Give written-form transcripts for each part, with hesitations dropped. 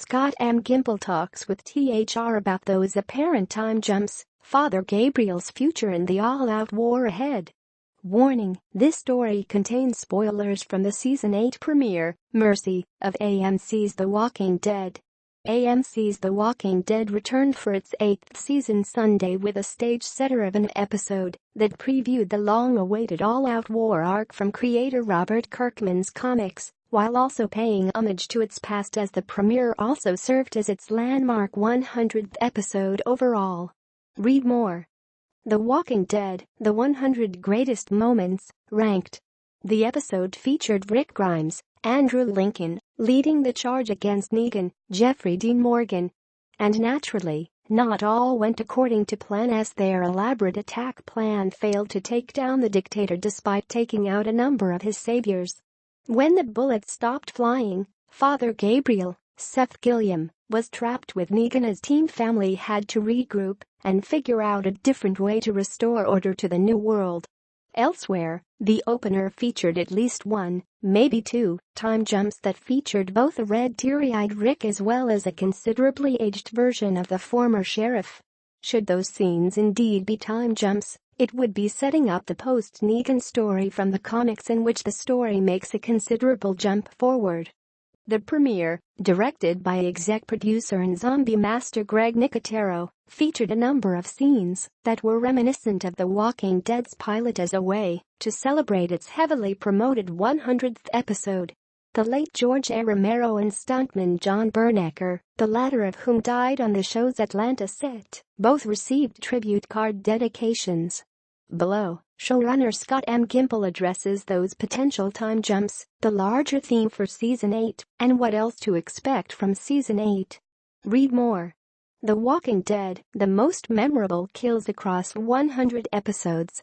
Scott and Gimple talks with THR about those apparent time jumps, Father Gabriel's future and the all-out war ahead. Warning, this story contains spoilers from the Season 8 premiere, Mercy, of AMC's The Walking Dead. AMC's The Walking Dead returned for its 8th season Sunday with a stage-setter of an episode that previewed the long-awaited all-out war arc from creator Robert Kirkman's comics, while also paying homage to its past, as the premiere also served as its landmark 100th episode overall. Read more. The Walking Dead, The 100 Greatest Moments, ranked. The episode featured Rick Grimes, Andrew Lincoln, leading the charge against Negan, Jeffrey Dean Morgan. And naturally, not all went according to plan, as their elaborate attack plan failed to take down the dictator despite taking out a number of his saviors. When the bullets stopped flying, Father Gabriel, Seth Gilliam, was trapped with Negan. His team family had to regroup and figure out a different way to restore order to the new world. Elsewhere, the opener featured at least one, maybe two, time jumps that featured both a red teary-eyed Rick as well as a considerably aged version of the former sheriff. Should those scenes indeed be time jumps, it would be setting up the post-Negan story from the comics, in which the story makes a considerable jump forward. The premiere, directed by exec producer and zombie master Greg Nicotero, featured a number of scenes that were reminiscent of The Walking Dead's pilot as a way to celebrate its heavily promoted 100th episode. The late George A. Romero and stuntman John Bernecker, the latter of whom died on the show's Atlanta set, both received tribute card dedications. Below, showrunner Scott M. Gimple addresses those potential time jumps, the larger theme for Season 8, and what else to expect from Season 8. Read more. The Walking Dead, the most memorable kills across 100 episodes.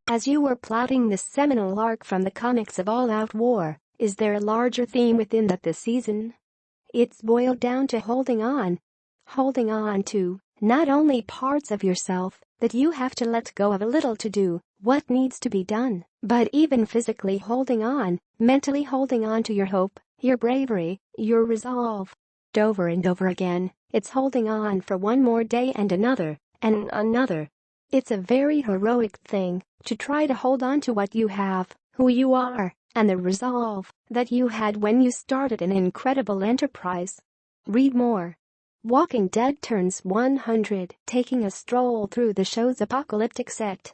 As you were plotting this seminal arc from the comics of all-out war, is there a larger theme within that this season? It's boiled down to holding on. Holding on to not only parts of yourself that you have to let go of a little to do what needs to be done, but even physically holding on, mentally holding on to your hope, your bravery, your resolve. Over and over again, it's holding on for one more day and another, and another. It's a very heroic thing to try to hold on to what you have, who you are, and the resolve that you had when you started an incredible enterprise. Read more. Walking Dead turns 100, taking a stroll through the show's apocalyptic set.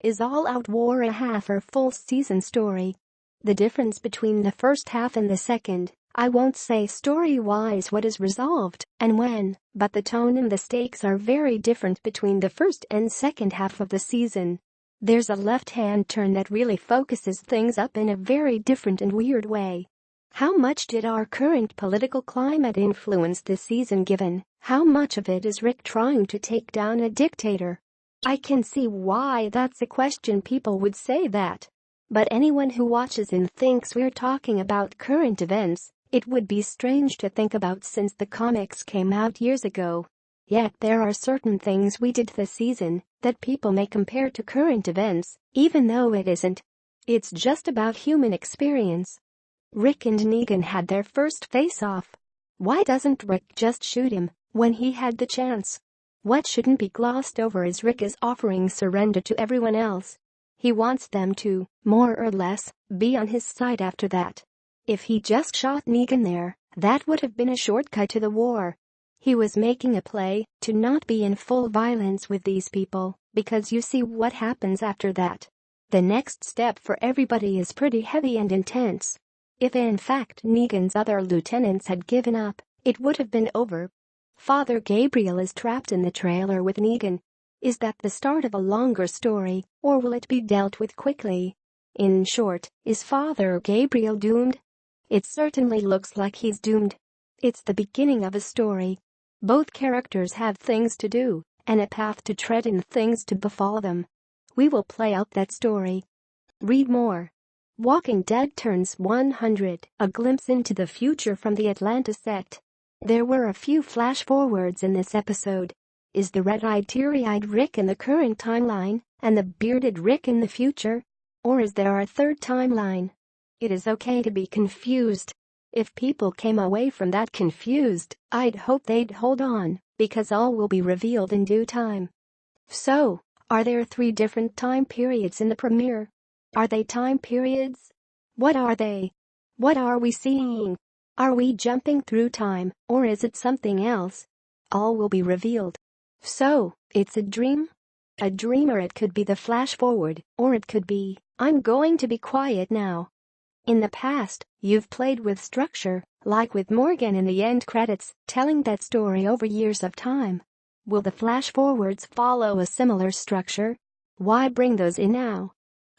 Is all-out war a half or full season story? The difference between the first half and the second, I won't say story-wise what is resolved and when, but the tone and the stakes are very different between the first and second half of the season. There's a left-hand turn that really focuses things up in a very different and weird way. How much did our current political climate influence this season, given how much of it is Rick trying to take down a dictator? I can see why that's a question people would say that. But anyone who watches and thinks we're talking about current events, it would be strange to think about since the comics came out years ago. Yet there are certain things we did this season that people may compare to current events, even though it isn't. It's just about human experience. Rick and Negan had their first face-off. Why doesn't Rick just shoot him when he had the chance? What shouldn't be glossed over is Rick is offering surrender to everyone else. He wants them to, more or less, be on his side after that. If he just shot Negan there, that would have been a shortcut to the war. He was making a play to not be in full violence with these people, because you see what happens after that. The next step for everybody is pretty heavy and intense. If in fact Negan's other lieutenants had given up, it would have been over. Father Gabriel is trapped in the trailer with Negan. Is that the start of a longer story, or will it be dealt with quickly? In short, is Father Gabriel doomed? It certainly looks like he's doomed. It's the beginning of a story. Both characters have things to do, and a path to tread and things to befall them. We will play out that story. Read more. Walking Dead turns 100, a glimpse into the future from the Atlanta set. There were a few flash-forwards in this episode. Is the red-eyed, teary-eyed Rick in the current timeline, and the bearded Rick in the future? Or is there a third timeline? It is okay to be confused. If people came away from that confused, I'd hope they'd hold on, because all will be revealed in due time. So, are there 3 different time periods in the premiere? Are they time periods? What are they? What are we seeing? Are we jumping through time, or is it something else? All will be revealed. So, it's a dream? A dream, or it could be the flash forward, or it could be, I'm going to be quiet now. In the past, you've played with structure, like with Morgan in the end credits, telling that story over years of time. Will the flash forwards follow a similar structure? Why bring those in now?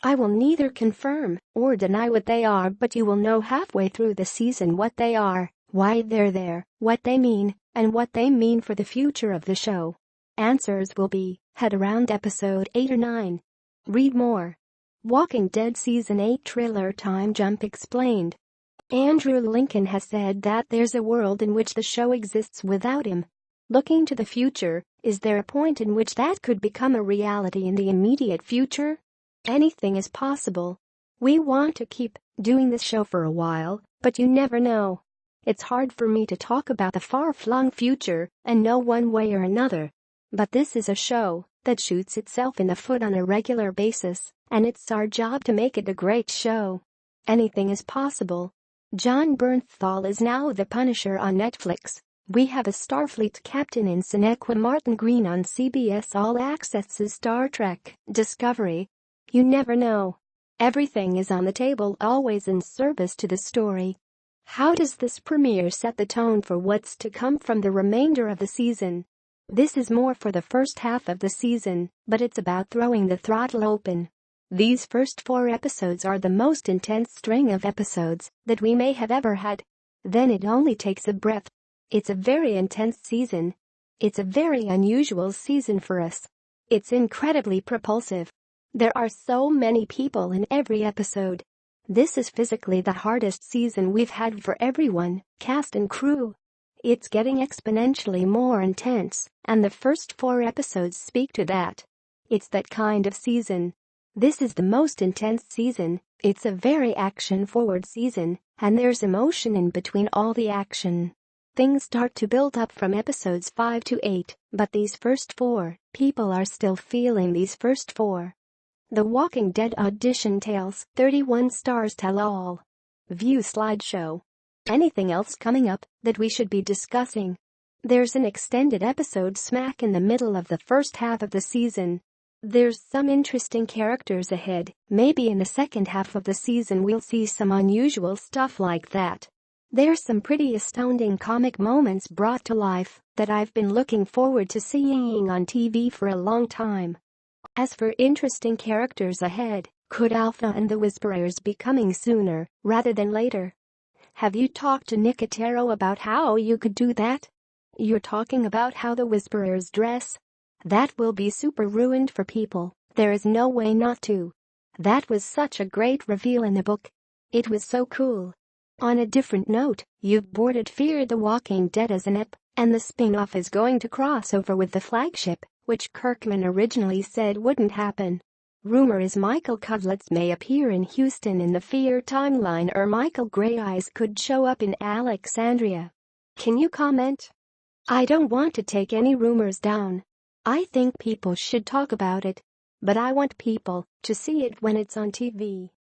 I will neither confirm or deny what they are, but you will know halfway through the season what they are, why they're there, what they mean, and what they mean for the future of the show. Answers will be had around episode 8 or 9. Read more. Walking Dead Season 8 Thriller Time Jump explained. Andrew Lincoln has said that there's a world in which the show exists without him. Looking to the future, is there a point in which that could become a reality in the immediate future? Anything is possible. We want to keep doing this show for a while, but you never know. It's hard for me to talk about the far-flung future and know one way or another. But this is a show that shoots itself in the foot on a regular basis, and it's our job to make it a great show. Anything is possible. John Bernthal is now the Punisher on Netflix. We have a Starfleet captain in Sonequa Martin Green on CBS All Access's Star Trek Discovery. You never know. Everything is on the table, always in service to the story. How does this premiere set the tone for what's to come from the remainder of the season? This is more for the first half of the season, but it's about throwing the throttle open. These first 4 episodes are the most intense string of episodes that we may have ever had. Then it only takes a breath. It's a very intense season. It's a very unusual season for us. It's incredibly propulsive. There are so many people in every episode. This is physically the hardest season we've had for everyone, cast and crew. It's getting exponentially more intense, and the first 4 episodes speak to that. It's that kind of season. This is the most intense season. It's a very action-forward season, and there's emotion in between all the action. Things start to build up from episodes 5 to 8, but these first 4, people are still feeling these first 4. The Walking Dead audition tales, 31 stars tell all. View slideshow. Anything else coming up that we should be discussing? There's an extended episode smack in the middle of the first half of the season. There's some interesting characters ahead. Maybe in the second half of the season we'll see some unusual stuff like that. There's some pretty astounding comic moments brought to life that I've been looking forward to seeing on TV for a long time. As for interesting characters ahead, could Alpha and the Whisperers be coming sooner rather than later? Have you talked to Nicotero about how you could do that? You're talking about how the Whisperers dress? That will be super ruined for people. There is no way not to. That was such a great reveal in the book. It was so cool. On a different note, you've boarded Fear the Walking Dead as an ep, and the spin-off is going to cross over with the flagship, which Kirkman originally said wouldn't happen. Rumor is Michael Cudlitz may appear in Houston in the Fear timeline, or Michael Greyeyes could show up in Alexandria. Can you comment? I don't want to take any rumors down. I think people should talk about it. But I want people to see it when it's on TV.